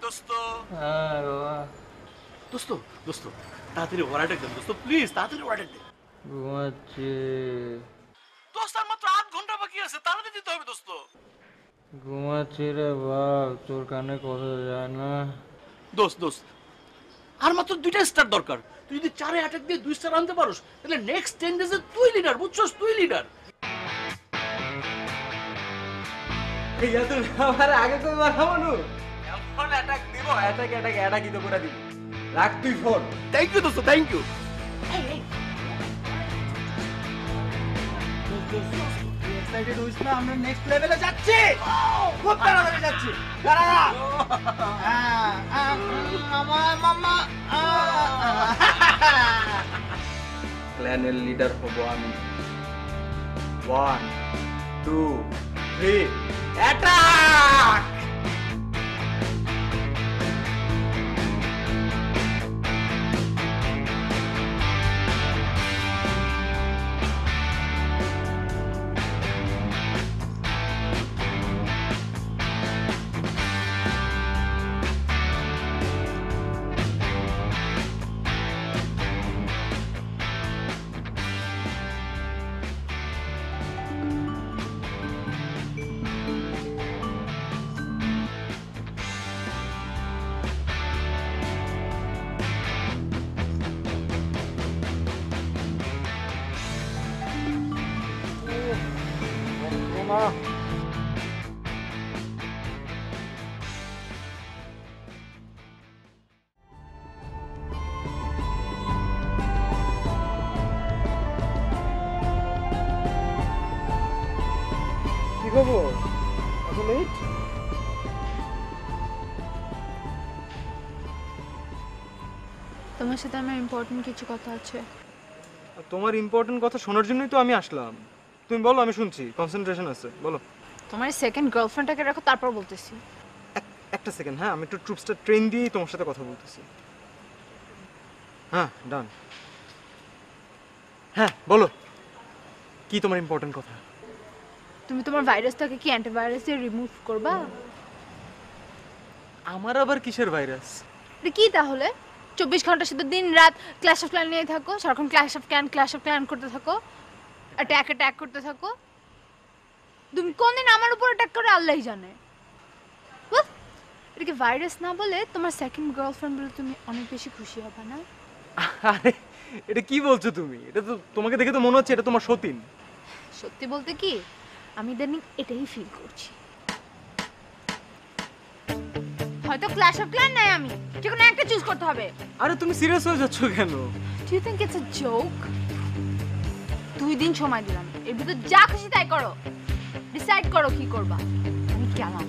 দোস্ত। হ্যাঁ বাবা। দোস্ত দোস্ত তাড়াতাড়ি ওয়ারাটাক দেন দোস্ত, প্লিজ তাড়াতাড়ি ওয়ারাটাক দেন। ঘুমাচ্ছি। দোস্ত আর মাত্র 8 ঘন্টা বাকি আছে, তাড়াতাড়ি দিতে হবে দোস্ত। ঘুমাচ্ছি রে বাপ, তোর কানে কথা যায় না। দোস্ত দোস্ত আর মাত্র 2টা স্টার দরকার। তুই যদি 4-এ অ্যাটাক দিয়ে 2 স্টার আনতে পারোস তাহলে নেক্সট 10 ডেজে তুই লিডার, বুঝছস? তুই লিডার। ইয়া তুই আমার আগে কই মারা মানু এমন অ্যাটাক দিব, অ্যাটাকই তো করে দিব। রাখ তুই ফোন। থ্যাংক ইউ দোস্ত, থ্যাংক ইউ। এক্সাইটেড হইছ না? আমরা নেক্সট লেভেলে যাচ্ছি, খুব তাড়াতাড়ি যাচ্ছি। দাঁড়া আমার মামা। ক্ল্যানের লিডার হব আমি। 1 2 3 অ্যাটাক। কি খবর? এত লেট? তোমার সাথে আমার ইম্পর্টেন্ট কিছু কথা আছে। তোমার ইম্পর্টেন্ট কথা শোনার জন্যই তো আমি আসলাম। তুমি বলো, আমি শুনছি, কনসেন্ট্রেশন আছে, বলো। তোমার সেকেন্ড গার্লফ্রেন্ডটাকে রাখো, তারপর বলতেছি। একটা সেকেন্ড, হ্যাঁ আমি একটু ট্রুপসটা ট্রেন দিয়েই তোমার সাথে কথা বলতেছি। হ্যাঁ ডান। হ্যাঁ বলো, কি তোমার ইম্পর্টেন্ট কথা? তুমি তোমার ভাইরাসটাকে কি অ্যান্টিভাইরাস দিয়ে রিমুভ করবা? আমার আবার কিসের ভাইরাস? এটা কি তাহলে? 24 ঘন্টা শুধু দিন রাত ক্ল্যাশ অফ ক্ল্যান নিয়ে থাকো, সারাক্ষণ ক্ল্যাশ অফ ক্ল্যান করতে থাকো, অ্যাটাক করতে থাকো। তুমি কোনদিন আমার উপর অ্যাটাক করে আল্লাহই জানে। উফ, এটাকে ভাইরাস না বলে তোমার সেকেন্ড গার্লফ্রেন্ড বলে তুমি অনেক বেশি খুশি হবে না? আরে এটা কি বলছো তুমি? এটা তো তোমাকে দেখে তো মনে হচ্ছে এটা তোমার সতীন। সত্যি বলতে কি, আমি ইদানিং এটাই ফিল করছি। হয়তো ক্ল্যাশ অফ ক্ল্যান নাই, আমি যে কোনো একটা চুজ করতে হবে। আরে তুমি সিরিয়াস হয়ে যাচ্ছ কেন? Do you think it's a joke? 2 দিন সময় দিলাম, এর ভিতর যা খুশি তাই করো, ডিসাইড করো কি করবা। আমি গেলাম।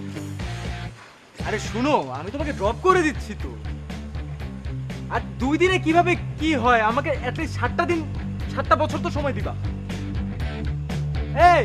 আরে শুনো, আমি তোমাকে ড্রপ করে দিচ্ছি তো। আর 2 দিনে কিভাবে কি হয়? আমাকে অ্যাটলিস্ট 7টা দিন, 7টা বছর তো সময় দিবা। এই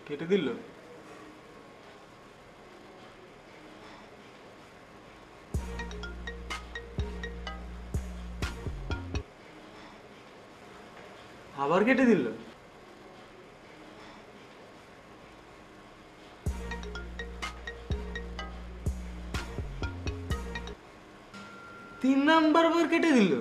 কেটে দিল। আবার কেটে দিল। তিন নাম্বার বার কেটে দিল।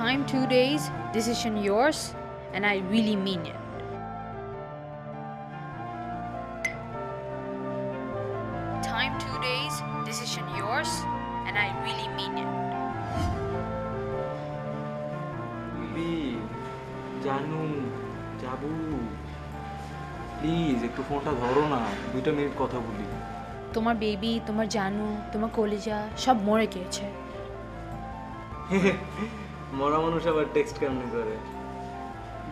Time 2 days, decision yours, and I really mean it. Time 2 days, decision yours, and I really mean it. Lily, জানু, যাবু, প্লিজ একটু ফোনটা ধরো না, 2টা মিনিট কথা বলি। তোমার বেবি, তোমার জানু, তোমার কলিজা সব মরে গিয়েছে। মরা মানুষ আবার টেক্সট কেমনি করে?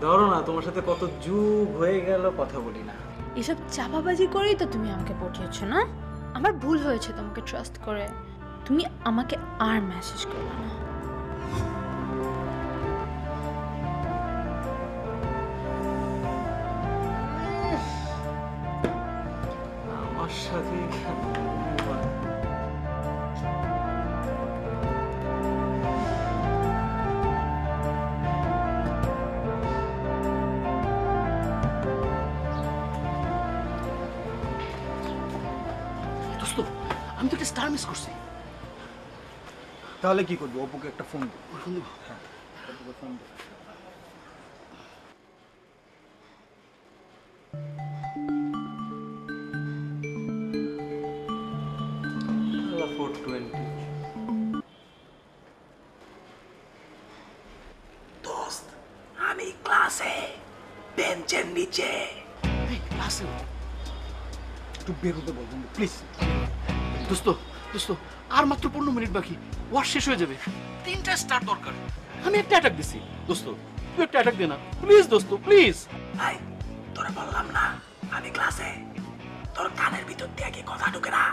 ধরো না, তোমার সাথে কত যুগ হয়ে গেল কথা বলি না। এসব চাপাবাজি করেই তো তুমি আমাকে পটিয়েছো না? আমার ভুল হয়েছে তোমাকে ট্রাস্ট করে। তুমি আমাকে আর মেসেজ করবে না। আমার সাথে দোস্ত আমি তো একটা স্টার মিস করছি। তাহলে কি করবো? অপুকে একটা ফোন দেবো। ফোন দেবো? অপুকে ফোন দেবো। দোস্ত আমি ক্লাসে বেঞ্চের নিচে। এই ক্লাসে একটু বের হতে বল বন্ধু প্লিজ। দোস্ত দোস্ত আর মাত্র 15 মিনিট বাকি, ওয়ার শেষ হয়ে যাবে। 3টা স্টার দরকার। আমি একটা অ্যাটাক দিছি। দোস্ত তুই একটা অ্যাটাক দে না প্লিজ। দোস্ত প্লিজ। ভাই তোরা বললাম না আমি ক্লাসে, তোর কানের ভিতর দিয়ে কি কথা ঢুকে না?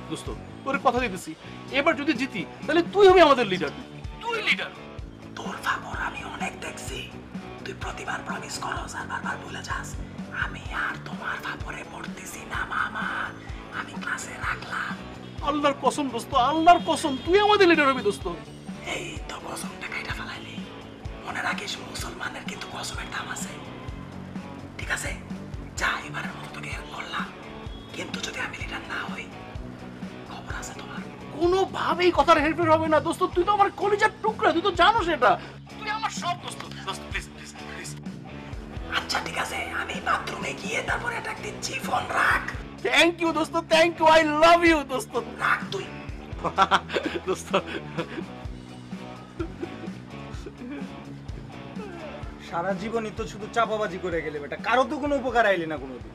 দোস্ত তোর কথা দিতেছি, এবার যদি জিতি তাহলে তুই হবে আমাদের লিডার। তুই লিডার। তোর ফাপর আমি অনেক দেখছি, তুই প্রতিবার প্রমিস করস আর বারবার ভুলে যাস। আমি আর তোমার ফাপরে পড়তেছি না মামা, আমি ক্লাসে রাখলাম। আল্লাহর কসম দোস্ত, আল্লাহর কসম তুই আমাদের লিডার হবি দোস্ত। এই তো কসমটা কাইটা ফেলাইলি। মনে রাখিস মুসলমানের কিন্তু কসমের দাম আছে। ঠিক আছে যা, এবারের মতো তোকে হেল্প করলাম, কিন্তু যদি আমি লিডার না হই খবর আছে তোমার। কোনোভাবেই কথার হেল্পের হবে না দোস্ত। তুই তো আমার কলিজার টুকরা, তুই তো জানো সেটা। তুই আমার সব দোস্ত। দোস্ত প্লিজ প্লিজ প্লিজ। আচ্ছা ঠিক আছে, আমি বাথরুমে গিয়ে তারপর অ্যাটাক দিচ্ছি। ফোন রাখ। থ্যাংক ইউ দোস্ত, thank you, I love you দোস্ত। রাখ তুই। দোস্ত সারা জীবনই তো শুধু চাপাবাজি করে গেলে বেটা, কারো তো কোনো উপকার আইলি না কোনোদিন।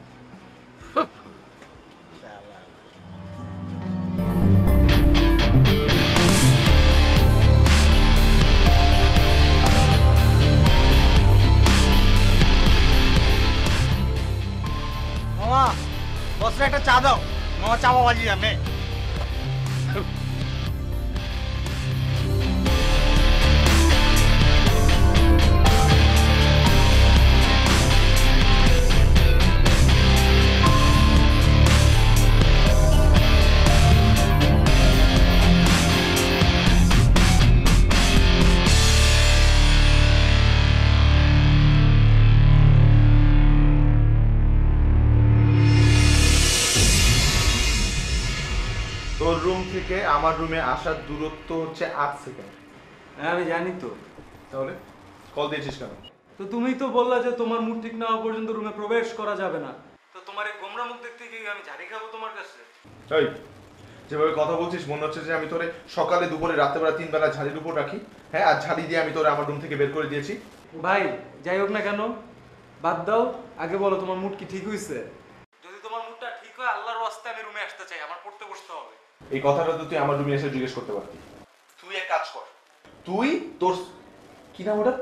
মামা বসরে একটা চা দাও, মামা চাপাবাজি জানে। তোর রুম থেকে আমার রুমে আসার দূরত্ব হচ্ছে 8 সেকেন্ড। হ্যাঁ আমি জানি তো। তাহলে কল দিয়েছিস কেন? তো তুমি তো বললা যে তোমার মুড ঠিক না হওয়া পর্যন্ত রুমে প্রবেশ করা যাবে না। তো তোমার এই গোমরা মুখ দেখতে গিয়ে আমি ঝাড়ি খাবো তোমার কাছে? এই যেভাবে কথা বলছিস মনে হচ্ছে যে আমি তোরে সকালে দুপুরে রাত্রেবেলা 3 বেলা ঝাড়ির উপর রাখি। হ্যাঁ, আর ঝাড়ি দিয়ে আমি তোরে আমার রুম থেকে বের করে দিয়েছি। ভাই যাই হোক না কেন, বাদ দাও। আগে বলো তোমার মুড কি ঠিক হয়েছে? যদি তোমার মুডটা ঠিক হয় আল্লাহর ওয়াস্তে আমি রুমে আসতে চাই, আমার পড়তে বসতে হবে। এই কথাটা তো তুই আমার রুমে এসে জিজ্ঞেস করতে পারতি। তুই এক কাজ কর, তুই তোর কি নাম ওটা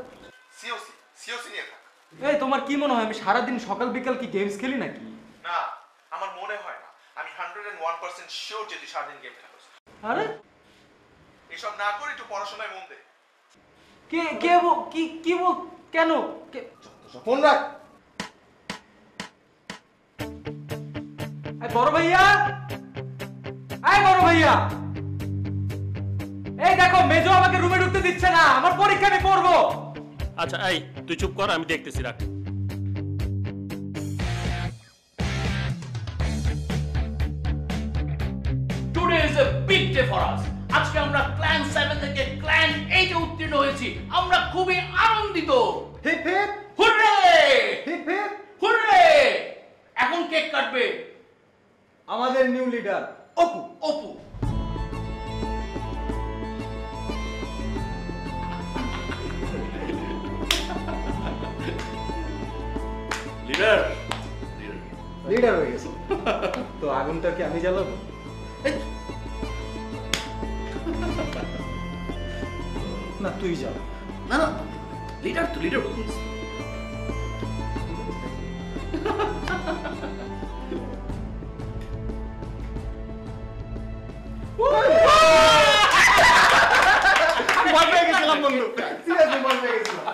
সিওসি নিয়ে থাক। এই তোমার কি মনে হয় আমি সারাদিন সকাল বিকাল কি গেমস খেলি নাকি? না, আমার মনে হয় না। আমি 101% শিওর যে তুই সারাদিন গেম খেলিস। আরে এসব না করে একটু পড়াশোনায় মন দে। কে কে কি কি বল কেন? ফোন রাখ। বড় ভাইয়া, বড় ভাইয়া, এই দেখো মেজো আমাকে রুমে ঢুকতে দিচ্ছে না, আমার পরীক্ষা আমি পড়বো। আচ্ছা এই তুই চুপ কর, আমি দেখতেছি, রাখ। Today is a big day for us. আজকে আমরা ক্ল্যান 7 থেকে ক্ল্যান 8 এ উত্তীর্ণ হয়েছি। আমরা খুবই আনন্দিত। Hip hip hooray hip hip. Hooray. এখন কেক কাটবে আমাদের new leader Apu. Apu. Leader leader হয়ে গেছে। তো আগুনটা কি আমি জ্বালাবো? না তুই যা। না না, লিডার তো লিডার। ভয় পেয়ে গেছিলাম বন্ধু, সিরিয়াসলি ভয় পেয়ে গেছিলাম।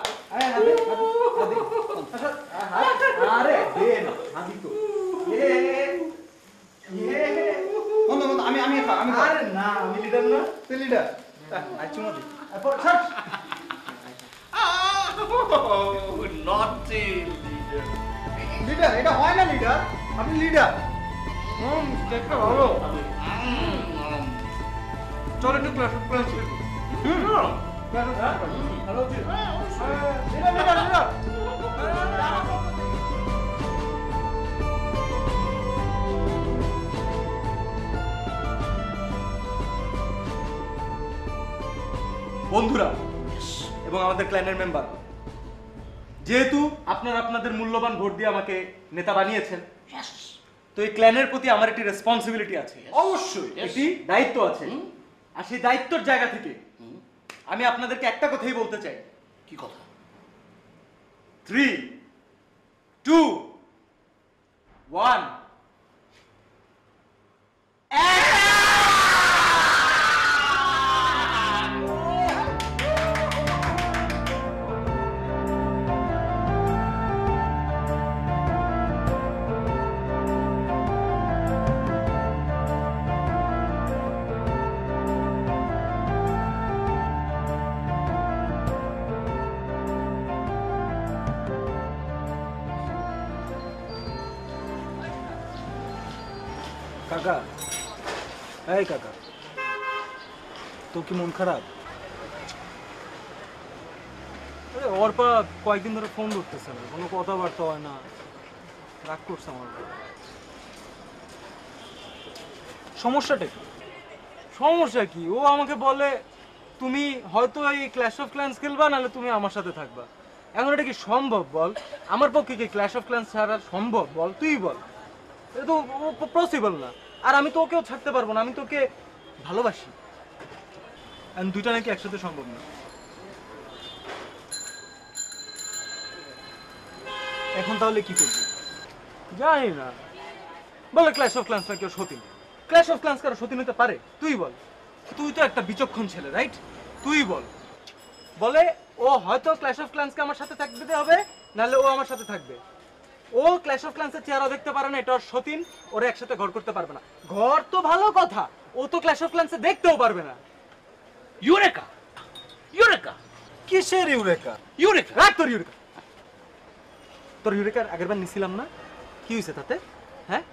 আরে দে না, হাদি তো। বন্ধু বন্ধু আমি আমি আমি আরে না, আমি লিডার না, তুই লিডার। আচ্ছা মতি নটি লিডার, এটা হয় না লিডার, আপনি লিডার। কেকটা ভালো। চল একটু ক্লাস ক্লাস বন্ধুরা এবং আমাদের ক্ল্যানের মেম্বার, যেহেতু আপনারা আপনাদের মূল্যবান ভোট দিয়ে আমাকে নেতা বানিয়েছেন, তো এই ক্ল্যানের প্রতি আমার একটি রেসপন্সিবিলিটি আছে, অবশ্যই একটি দায়িত্ব আছে। আর সেই দায়িত্বের জায়গা থেকে আমি আপনাদেরকে একটা কথাই বলতে চাই। কি কথা? 3, 2, 1 কাকা, এই কাকা, তো কি মন খারাপ? আরে অর্পা কয়েকদিন ধরে ফোন ধরতেছে না, কোনো কথাবার্তা হয় না, রাগ করছে আমার উপর। সমস্যাটা কি? সমস্যা কি? ও আমাকে বলে তুমি হয়তো এই ক্ল্যাশ অফ ক্ল্যান্স খেলবা, নাহলে তুমি আমার সাথে থাকবা। এখন এটা কি সম্ভব বল? আমার পক্ষে কি ক্ল্যাশ অফ ক্ল্যান্স ছাড়া সম্ভব বল? তুই বল, এটা তো পসিবল না। আর আমি তো ওকেও ছাড়তে পারবো না, আমি তোকে ভালোবাসি। দুইটা নাকি একসাথে সম্ভব না। এখন তাহলে কি করবি? জানি না, বলে ক্ল্যাশ অফ ক্ল্যান্স না কেউ সতীন। ক্ল্যাশ অফ ক্ল্যান্স কারো সতীন হতে পারে? তুই বল, তুই তো একটা বিচক্ষণ ছেলে, রাইট? তুই বল। বলে ও হয়তো ক্ল্যাশ অফ ক্ল্যান্সকে আমার সাথে থাকতে হবে, নাহলে ও আমার সাথে থাকবে। ও ক্ল্যাশ অফ ক্ল্যান্সের চেহারা দেখতে পারে না, এটা ওর সতীন, ওরা একসাথে ঘর করতে পারবে না। ঘর তো ভালো কথা, ও তো ক্ল্যাশ অফ ক্ল্যান্সে দেখতেও পারবে না। ইউরেকা, ইউরেকা, কিসের ইউরেকা? ইউরেকা। রাখ তোর ইউরেকা। তোর ইউরেকার আগেরবার নিছিলাম না, কি হয়েছে তাতে? হ্যাঁ,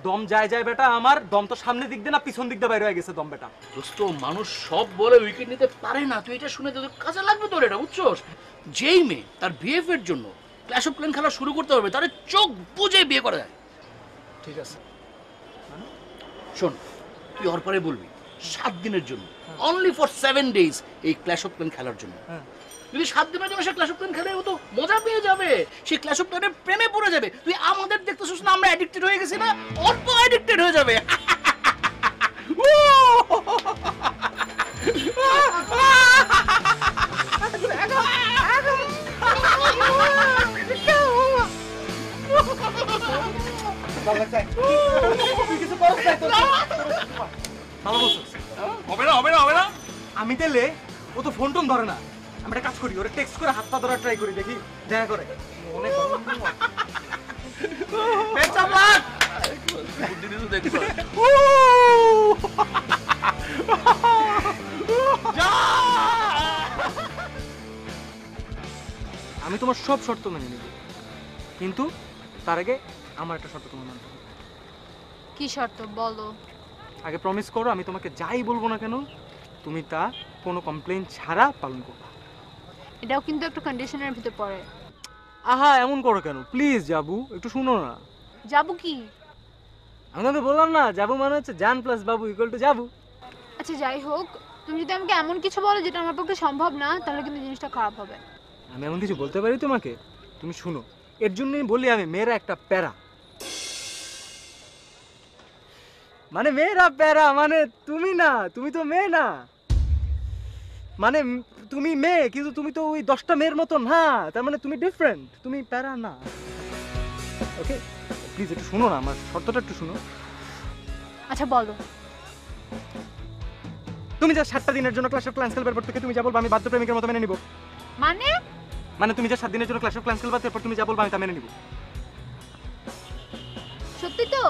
দম যায় যায় বেটা, আমার দম তো সামনে দিক দিয়ে না পিছন দিক দিয়ে বাইরে হয়ে গেছে দম বেটা। দোস্ত, মানুষ সব বলে উইকেট নিতে পারে না, তুই এটা শুনে তোদের কাজে লাগবে তোর, এটা বুঝছস? যেই মেয়ে তার বিএফ এর জন্য ক্ল্যাশ অফ ক্ল্যান খেলা শুরু করতে হবে, তার চোখ বুঝে বিয়ে করা যায়। ঠিক আছে, শোন, তুই অর্পারে বলবি 7 দিনের জন্য, অনলি ফর 7 days এই ক্ল্যাশ অফ ক্ল্যান খেলার জন্য। যদি 7 দিনের জন্য সে ক্ল্যাশ অফ ক্ল্যান খেলে, ও তো মজা পেয়ে যাবে, সে ক্ল্যাশ অফ ক্ল্যানের প্রেমে পড়ে যাবে। তুই আমাদের দেখতেছিস না, আমরা অ্যাডিক্টেড হয়ে গেছি না, অল্প অ্যাডিক্টেড হয়ে যাবে। হবে না, হবে না, হবে না। আমি তেলে ও তো ফোন টোন ধরে না। আমরা একটা কাজ করি, ওরা টেক্সট করে হাত পা ধরা ট্রাই করি, দেখি দেখা করে। অনেক বুদ্ধি দিতে দেখছো? আমি তোমার সব শর্ত মেনে নিব, কিন্তু তার আগে আমার একটা শর্ত তোমার মানতে হবে। কি শর্ত বলো? আগে প্রমিস করো, আমি তোমাকে যাই বলবো না কেন তুমি তা কোনো কমপ্লেইন ছাড়া পালন করবে। এটাও কিন্তু একটা কন্ডিশনের ভিতর পড়ে। আহা, এমন করো কেন? প্লিজ যাবু, একটু শুনো না। যাবো কি? আমি তোমাকে বললাম না, যাবু মানে হচ্ছে জান প্লাস বাবু ইকুয়াল টু যাবু। আচ্ছা যাই হোক, তুমি যদি আমাকে এমন কিছু বলো যেটা আমার পক্ষে সম্ভব না, তাহলে কিন্তু জিনিসটা খারাপ হবে। আমি এমন কিছু বলতে পারি তোমাকে? তুমি শুনো, এর জন্যই বলি আমি মেয়েরা একটা প্যারা। মানে মেয়েরা প্যারা মানে তুমি না, তুমি তো মেয়ে না। মানে তুমি মেয়ে কিন্তু তুমি তো ওই 10টা মেয়ের মতো না, তার মানে তুমি ডিফারেন্ট, তুমি প্যারা না। ওকে প্লিজ একটু শুনো না, আমার শর্তটা একটু শুনো। আচ্ছা বলো। তুমি যা 7টা দিনের জন্য ক্লাস অফ ক্ল্যান্স খেলবার পর থেকে তুমি যা বলবা আমি বাধ্য প্রেমিকের মতো মেনে নিব। মানে মানে তুমি যা 7 দিনের জন্য ক্লাস অফ ক্ল্যান্স খেলবার তারপর তুমি যা বলবা আমি তা মেনে নিব। সত্যি তো?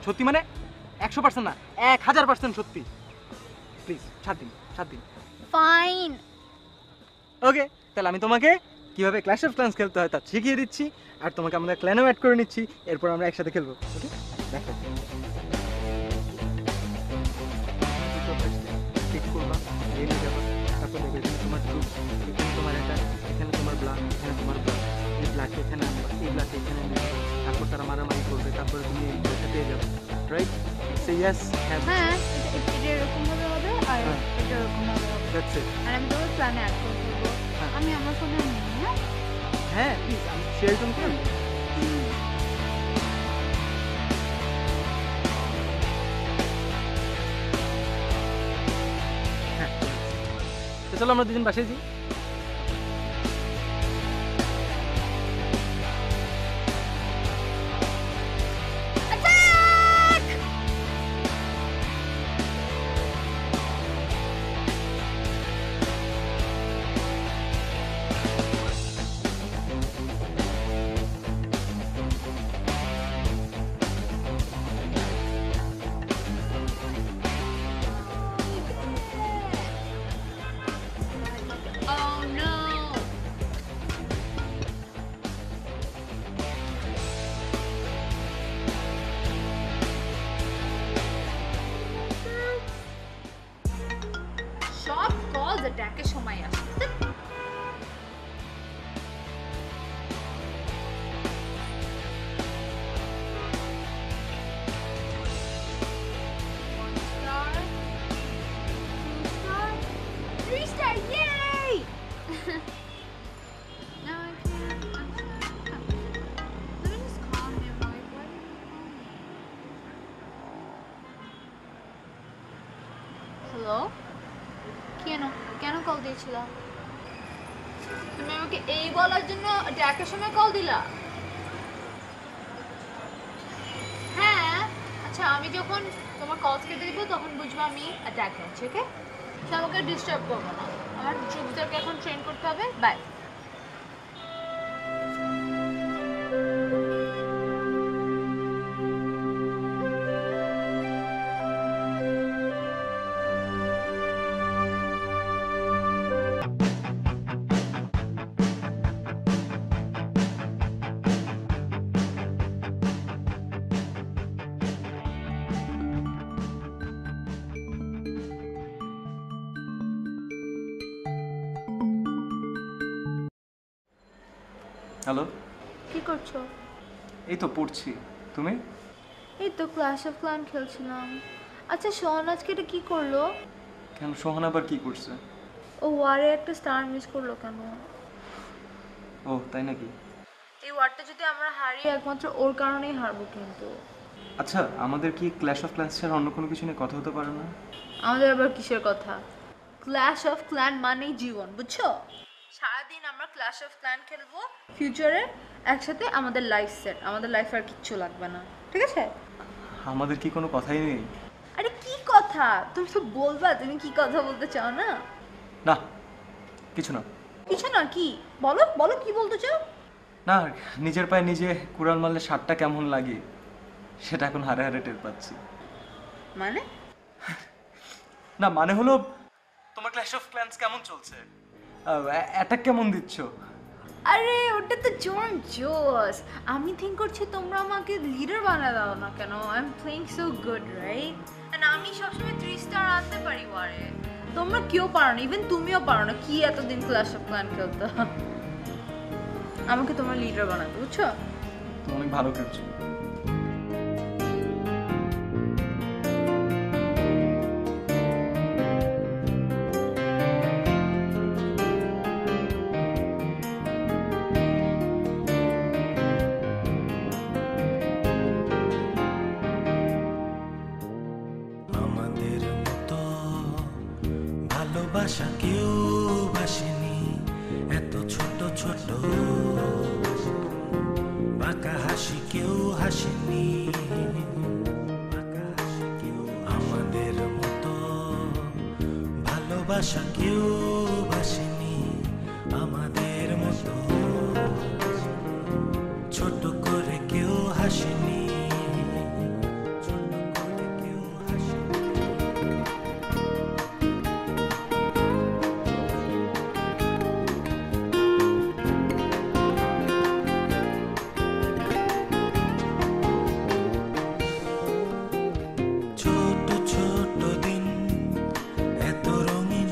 সত্যি মানে 100% না, 1000% সত্যি। প্লিজ 7 দিন, 7 দিন। ফাইন। ওকে তাহলে আমি তোমাকে কিভাবে ক্ল্যাশ অফ ক্ল্যান্স খেলতে হয় তা শিখিয়ে দিচ্ছি, আর তোমাকে আমাদের ক্ল্যানেও অ্যাড করে নিচ্ছি, এরপর আমরা একসাথে খেলবো। ওকে দেখো ঠিক করবা, রেডি যাবা, তারপর দেখবে এখানে তোমার ট্রুপ, এখানে তোমার এটা, এখানে তোমার ব্লাড, এখানে তোমার ব্লাড, এই ব্লাডকে এখানে আনবা, এই ব্লাডকে এখানে আনবে, তারপর তারা মারামারি করবে, তারপরে তুমি এই ব্লাডটা পেয়ে যাবে। রাইট? সে ইয়েস হ্যাঁ হ্যাঁ এটা এরকম ভাবে হবে আর হ্যাঁ। এটা এরকম ভাবে হবে। That's it. আর আমি তোমার প্ল্যানে অ্যাড করে দেবো। হ্যাঁ। আমি আমার ফোনে নিই, হ্যাঁ? হ্যাঁ প্লিজ আমি শেয়ার করতে পারি। হ্যাঁ তো চলো আমরা দুজন বাসায় যাই। Oh no! সব কল অ্যাটাকের সময় আসে। One star, 2 star, 3 star, yay! Now I can't. Let me just call him. Like, why did you call me? Hello? কেন কেন কল দিয়েছিল? তুমি আমাকে এই বলার জন্য ট্র্যাকের সময় কল দিলা? হ্যাঁ আচ্ছা আমি যখন তোমার কল কেটে দিব তখন বুঝবো আমি অ্যাটাক হচ্ছে। ওকে সে আমাকে ডিস্টার্ব করবো না, আমার ট্রুপদেরকে এখন ট্রেন করতে হবে। বাই। হ্যালো, কি করছো? এই তো পড়ছি। তুমি? এই তো ক্ল্যাশ অফ ক্ল্যান খেলছিলাম। আচ্ছা শোন আজকে এটা কি করলো? কেন সোহান আবার কি করছে? ও ওয়ারে একটা স্টার মিস করলো কেন? ও তাই নাকি? এই ওয়ারটা যদি আমরা হারি একমাত্র ওর কারণেই হারবো কিন্তু। আচ্ছা আমাদের কি ক্ল্যাশ অফ ক্ল্যান্স ছাড়া অন্য কোনো কিছু নিয়ে কথা হতে পারে না? আমাদের আবার কিসের কথা? ক্ল্যাশ অফ ক্ল্যান মানেই জীবন, বুঝছো? সারাদিন আমরা ক্ল্যাশ অফ ক্ল্যান খেলবো, ফিউচারে একসাথে আমাদের লাইফ সেট, আমাদের লাইফ আর কিচ্ছু লাগবে না, ঠিক আছে? আমাদের কি কোনো কথাই নেই? আরে কি কথা? তুমি তো বলবা তুমি কি কথা বলতে চাও না? না কিছু না। কিছু না কি? বলো বলো কি বলতে চাও? না নিজের পায়ে নিজে কুড়াল মারলে সারটা কেমন লাগে সেটা এখন হারে হারে টের পাচ্ছি। মানে? না মানে হলো তোমার ক্ল্যাশ অফ ক্ল্যান্স কেমন চলছে, অ্যাটাক কেমন দিচ্ছ? আরে ওটা তো জোস। আমি থিঙ্ক করছি তোমরা আমাকে লিডার বানায় দাও না কেন? I am playing so good right, and আমি সবসময় 3 স্টার আনতে পারি ওয়ারে। তোমরা কেউ পারো না, ইভেন তুমিও পারো না। কি এতদিন ক্ল্যাশ অফ ক্ল্যান খেলতে? আমাকে তোমার লিডার বানাতে, বুঝছো? তুমি অনেক ভালো খেলছো। ভালোবাসা কেউ বাসেনি, এত ছোট ছোট বাঁকা হাসি কেউ হাসেনি, আমাদের মতো ভালোবাসা কেউ বাসেনি, আমাদের মতো ছোট করে কেউ হাসেনি। ছোট ছোট দিন এত রঙিন,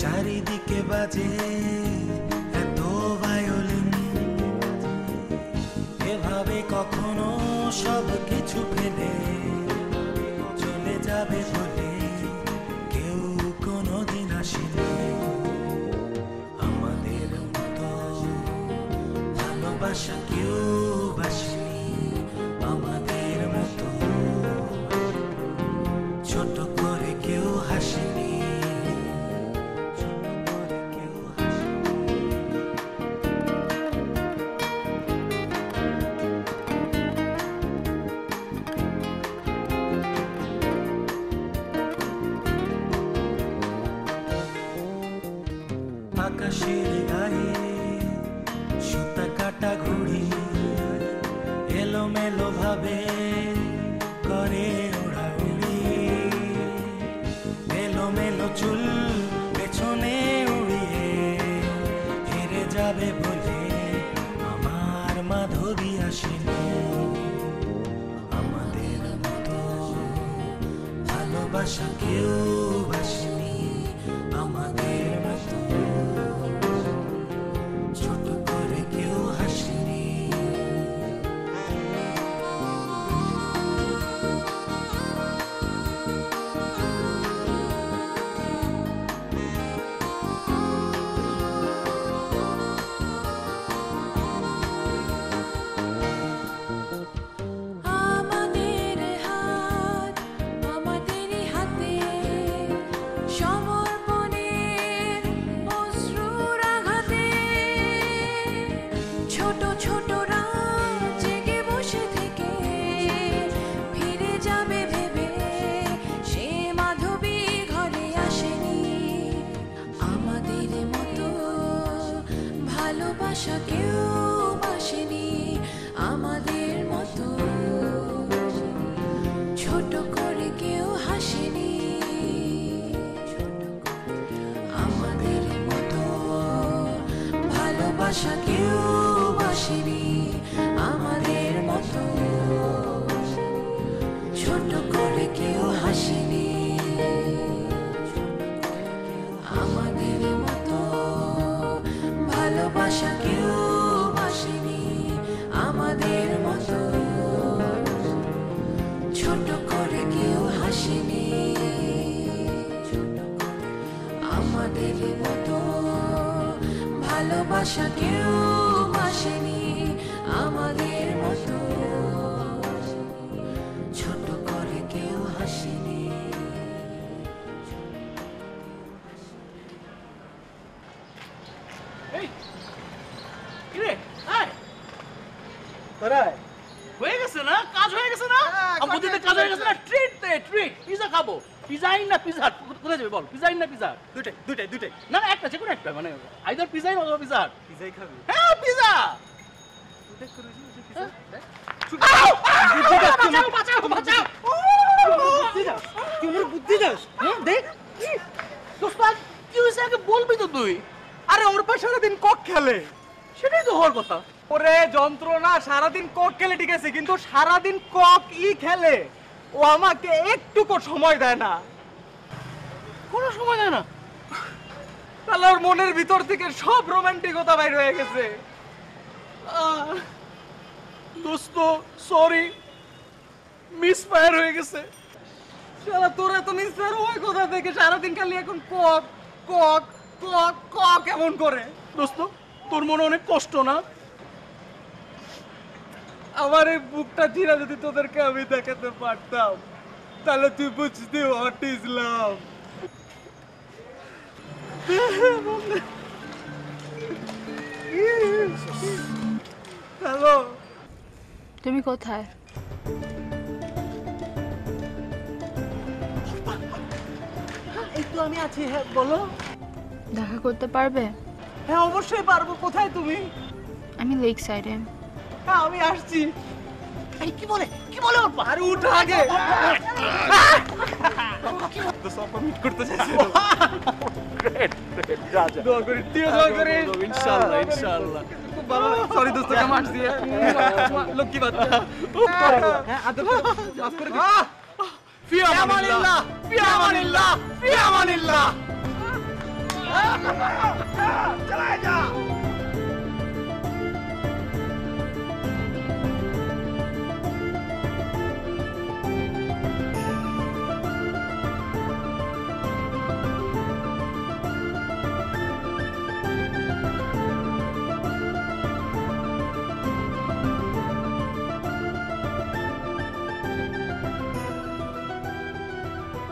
চারিদিকে বাজে এত ভায়োলিন, এভাবে কখনো সব কিছু ফেলে চলে যাবে বলে কেউ কোনোদিন আসেনি, আমাদের মতো ভালোবাসা কেউ বাসেনি, আমাদের মতো ছোট করে কেউ হাসেনি, ছোট করে কেউ হাসেনি। আকাশের গায়ে সুতা কাটা ঘুড়ি এলোমেলো ভাবে করে ওড়াউড়ি, এলোমেলো চুল পেছনে উড়িয়ে হেরে যাবে বলে আমার মাধবী আসেনি, আমাদের মতো ভালোবাসা কেউ বাসেনি, আমাদের মতো ছোট করে কেউ হাসেনি। আমাদের হাত আমাদেরই হাতে, সমর্পণের অশ্রুর আঘাতে, ছোট ছোট রাত জেগে বসে থেকে ফিরে যাবে ভেবে সে মাধবী ঘরে আসেনি, আমাদের মতো ভালোবাসা কেউ বাসেনি, আমাদের মতো ছোট করে কেউ হাসেনি, আমাদের মতো ভালোবাসা কেউ বাসেনি, আমাদের মতো ছোট করে কেউ হাসেনি, আমাদের মতো ভালোবাসা কেউ বাসেনি, আমাদের মতো ছোট করে কেউ হাসেনি, আমাদের মতো ভালোবাসা কেউ বাসেনি, আমাদের মতো ছোট করে কেউ হাসেনি। এই কিরে আয়, তোরাই হয়ে গেছে না, কাজ হয়ে গেছে না, আমার বুদ্ধিতে কাজ হয়ে গেছে না, ট্রিট দে ট্রিট, পিজা খাবো, পিজা ইন না পিজা হাট, কোথায় যাবে বল, পিজা ইন না পিজা হাট? দুটাই দুটাই দুটাই না না একটা, যে কোনো একটা, মানে আইদার পিজা ইন অথবা পিজা হাট। পিজাই খাবি? হ্যাঁ পিজা। বাঁচাও বাঁচাও বাঁচাও, তুই আমার বুদ্ধি দাস? হ্যাঁ দেখ দোস্ত, আজ কি হয়েছে আগে বলবি তো তুই। আরে ওর পা সারাদিন কক খেলে। সেটাই তো হওয়ার কথা। ওরে যন্ত্রণা, সারাদিন কক খেলে ঠিক আছে, কিন্তু সারাদিন কক ই খেলে, ও আমাকে একটুকু সময় দেয় না। কোনো সময় দেয় না? তাহলে ওর মনের ভিতর থেকে সব রোমান্টিকতা বাইর হয়ে গেছে। দোস্ত সরি, মিসফায়ার হয়ে গেছে। শালা তোরা তো মিস্টার ওই কোথা থেকে সারাদিন খালি এখন কক কক কক কক কেমন করে? দোস্ত তোর মনে অনেক কষ্ট না? আমার এই বুকটা চিরা যদি তোদেরকে আমি দেখাতে পারতাম, তাহলে তুই বুঝতি হোয়াট ইজ লাভ। হ্যালো, তুমি কোথায়? এই তো আমি আছি। হ্যাঁ বলো। দেখা করতে পারবে? হ্যাঁ অবশ্যই পারবো। কোথায় তুমি? আমি লেক সাইডে। হ্যাঁ আমি আসছি। এই কি বলে অর্পা? আরে উঠো আগে। তো সফা মিট করতে চাইছি। দোয়া করি, তুইও দোয়া করিস। ইনশাআল্লাহ ইনশাআল্লাহ। খুব ভালো। সরি দোস্ত, কে মারছি। লক্ষ্মী বাচ্চা। হ্যাঁ আদর করে মাফ করে দিস। ফি আমানিল্লাহ ফি আমানিল্লাহ ফি আমানিল্লাহ। চালায় যা।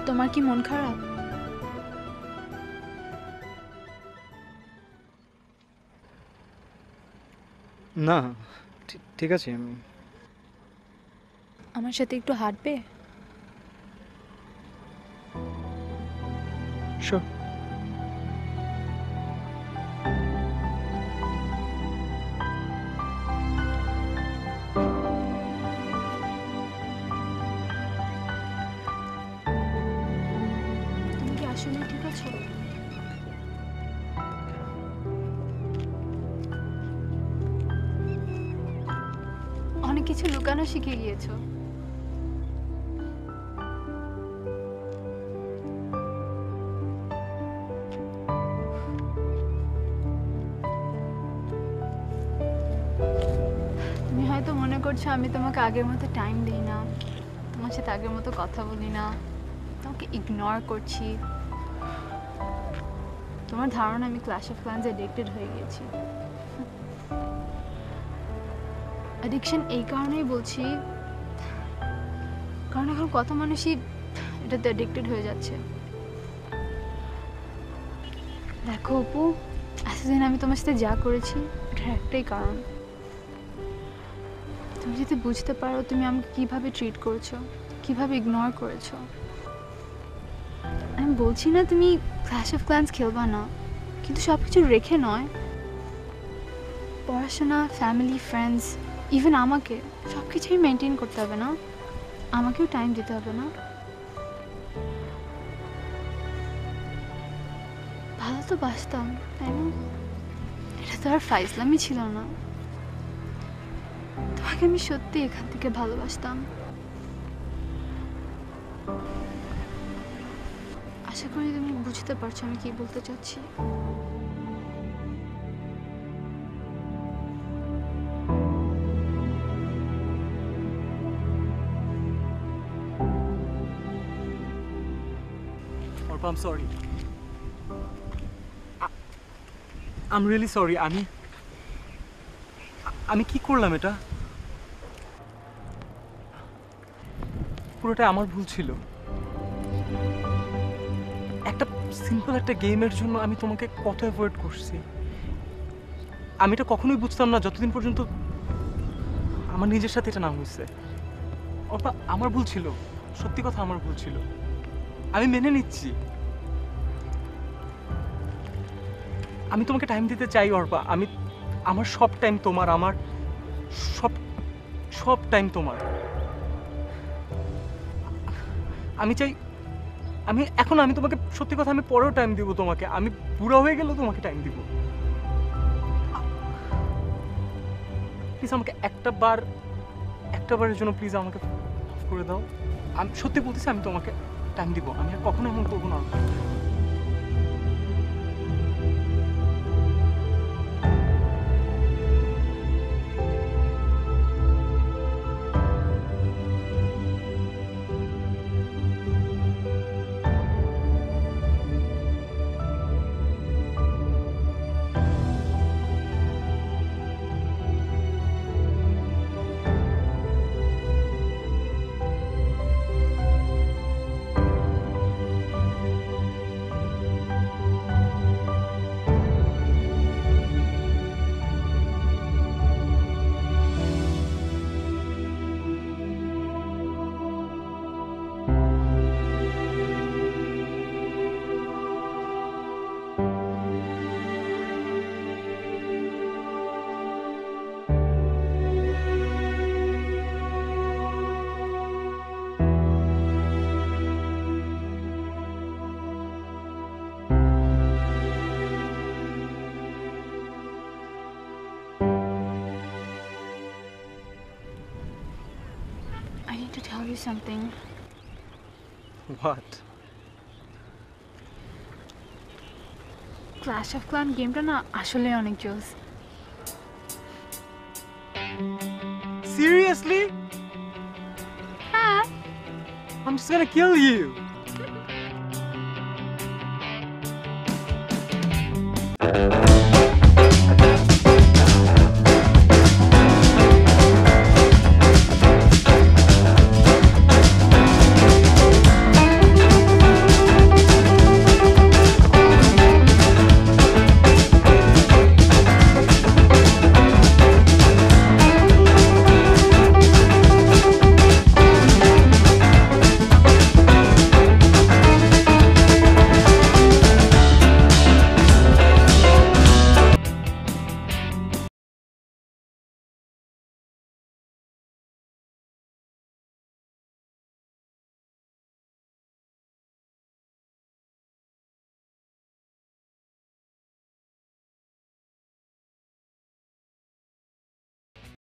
তোমার কি মন খারাপ? না ঠিক আছে। আমি আমার সাথে একটু হাঁটবে? শিওর। তুমি কি আসলে ঠিক আছো? অনেক কিছু লুকানো শিখে গিয়েছো। তুমি হয়তো মনে করছো আমি তোমাকে আগের মতো টাইম দিই না, তোমার সাথে আগের মতো কথা বলি না, তোমাকে ইগনোর করছি। তোমার ধারণা আমি ক্ল্যাশ অফ ক্ল্যান্স অ্যাডিক্টেড হয়ে গেছি। অ্যাডিকশন এই কারণেই বলছি কারণ এখন কত মানুষই এটাতে অ্যাডিক্টেড হয়ে যাচ্ছে। দেখো অপু, এতদিন আমি তোমার সাথে যা করেছি এটার একটাই কারণ। তুমি যদি বুঝতে পারো তুমি আমাকে কিভাবে ট্রিট করেছো, কিভাবে ইগনোর করেছো। আমি বলছি না তুমি ক্ল্যাশ অফ ক্ল্যান্স খেলবা না, কিন্তু সব কিছু রেখে নয়। পড়াশোনা, ফ্যামিলি, ফ্রেন্ডস, ইভেন আমাকে সব কিছুই মেনটেন করতে হবে না? আমাকেও টাইম দিতে হবে না? ভালো তো বাসতাম, তাই না? এটা তো আর ফাইজলামি ছিল না। তোমাকে আমি সত্যি এখান থেকে ভালোবাসতাম। আশা করি তুমি বুঝতে পারছো আমি কি বলতে চাচ্ছি। Arpa, I'm sorry. I'm really sorry. আমি কি করলাম? এটা পুরোটা আমার ভুল ছিল। একটা সিম্পল একটা গেমের জন্য আমি তোমাকে কত অ্যাভয়েড করছি। আমি এটা কখনোই বুঝতাম না যতদিন পর্যন্ত আমার নিজের সাথে এটা না হয়েছে। অর্পা, আমার ভুল ছিল, সত্যি কথা আমার ভুল ছিল। আমি মেনে নিচ্ছি। আমি তোমাকে টাইম দিতে চাই অর্পা। আমার সব টাইম তোমার, আমার সব টাইম তোমার। আমি চাই আমি তোমাকে সত্যি কথা আমি পরেও টাইম দিব তোমাকে। আমি বুড়া হয়ে গেলেও তোমাকে টাইম দিব। প্লিজ আমাকে একটা বারের জন্য প্লিজ আমাকে মাফ করে দাও। আমি সত্যি বলতেছি আমি তোমাকে টাইম দিব। আমি আর কখনো এমন করবো না। to tell you something. What? Clash of Clans গেমটা না আসলে অনেক জোস। Seriously? হ্যাঁ। I'm just gonna kill you.